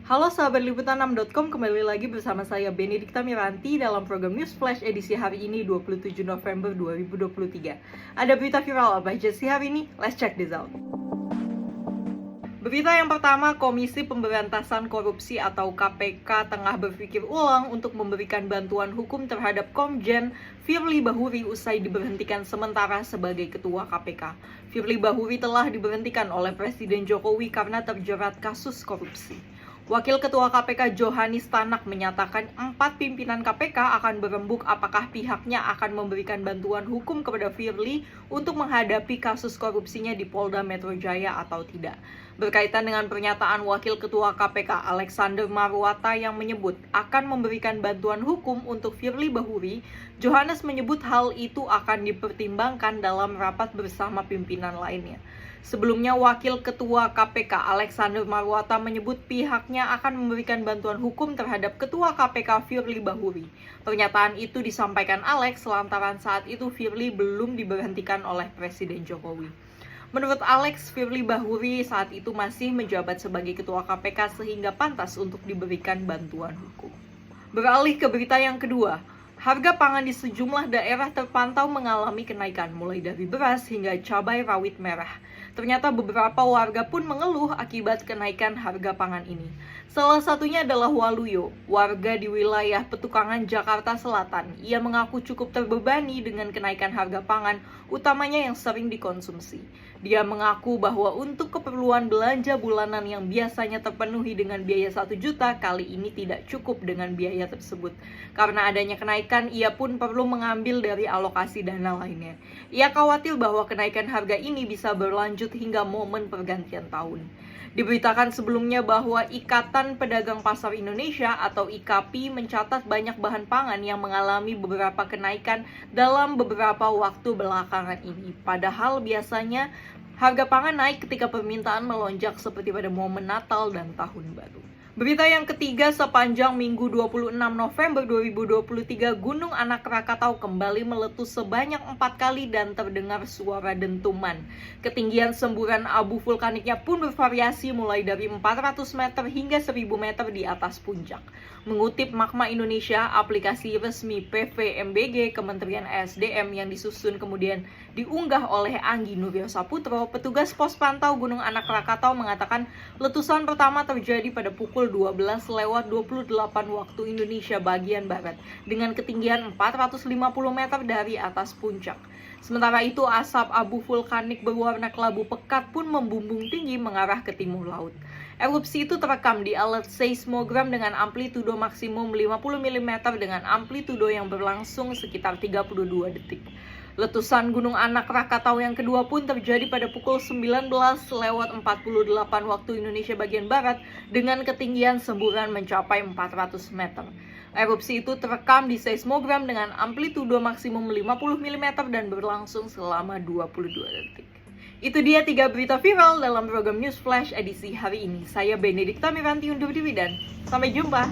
Halo sahabat liputan6.com, kembali lagi bersama saya Benedikta Miranti dalam program News Flash edisi hari ini 27 November 2023. Ada berita viral apa aja sih hari ini? Let's check this out. Berita yang pertama, Komisi Pemberantasan Korupsi atau KPK tengah berpikir ulang untuk memberikan bantuan hukum terhadap Komjen Firly Bahuri usai diberhentikan sementara sebagai Ketua KPK. Firly Bahuri telah diberhentikan oleh Presiden Jokowi karena terjerat kasus korupsi. Wakil Ketua KPK Johanis Tanak menyatakan 4 pimpinan KPK akan berembuk apakah pihaknya akan memberikan bantuan hukum kepada Firly untuk menghadapi kasus korupsinya di Polda Metro Jaya atau tidak. Berkaitan dengan pernyataan Wakil Ketua KPK Alexander Marwata yang menyebut akan memberikan bantuan hukum untuk Firly Bahuri, Johanis menyebut hal itu akan dipertimbangkan dalam rapat bersama pimpinan lainnya. Sebelumnya, Wakil Ketua KPK Alexander Marwata menyebut pihaknya akan memberikan bantuan hukum terhadap Ketua KPK Firly Bahuri. Pernyataan itu disampaikan Alex lantaran saat itu Firly belum diberhentikan oleh Presiden Jokowi. Menurut Alex, Firly Bahuri saat itu masih menjabat sebagai Ketua KPK sehingga pantas untuk diberikan bantuan hukum. Beralih ke berita yang kedua. Harga pangan di sejumlah daerah terpantau mengalami kenaikan, mulai dari beras hingga cabai rawit merah. Ternyata beberapa warga pun mengeluh akibat kenaikan harga pangan ini. Salah satunya adalah Waluyo, warga di wilayah Petukangan, Jakarta Selatan. Ia mengaku cukup terbebani dengan kenaikan harga pangan, utamanya yang sering dikonsumsi. Dia mengaku bahwa untuk keperluan belanja bulanan yang biasanya terpenuhi dengan biaya 1 juta, kali ini tidak cukup dengan biaya tersebut. Karena adanya kenaikan, ia pun perlu mengambil dari alokasi dana lainnya. Ia khawatir bahwa kenaikan harga ini bisa berlanjut hingga momen pergantian tahun. Diberitakan sebelumnya bahwa Ikatan Pedagang Pasar Indonesia atau IKAPI mencatat banyak bahan pangan yang mengalami beberapa kenaikan dalam beberapa waktu belakangan ini. Padahal biasanya harga pangan naik ketika permintaan melonjak seperti pada momen Natal dan Tahun Baru. Berita yang ketiga, sepanjang Minggu 26 November 2023, Gunung Anak Rakatau kembali meletus sebanyak 4 kali dan terdengar suara dentuman. Ketinggian semburan abu vulkaniknya pun bervariasi mulai dari 400 meter hingga 1000 meter di atas puncak. Mengutip Magma Indonesia, aplikasi resmi PVMBG Kementerian ESDM yang disusun kemudian diunggah oleh Anggi Nuryo Saputro, petugas pos pantau Gunung Anak Rakatau mengatakan letusan pertama terjadi pada pukul 12:28 waktu Indonesia bagian barat dengan ketinggian 450 meter dari atas puncak. Sementara itu, asap abu vulkanik berwarna kelabu pekat pun membumbung tinggi mengarah ke timur laut. Erupsi itu terekam di alat seismogram dengan amplitudo maksimum 50 mm dengan amplitudo yang berlangsung sekitar 32 detik. Letusan Gunung Anak Rakatau yang kedua pun terjadi pada pukul 19:48 waktu Indonesia bagian barat dengan ketinggian semburan mencapai 400 meter. Erupsi itu terekam di seismogram dengan amplitudo maksimum 50 mm dan berlangsung selama 22 detik. Itu dia 3 berita viral dalam program News Flash edisi hari ini. Saya Benedikta Miranti undur diri dan sampai jumpa.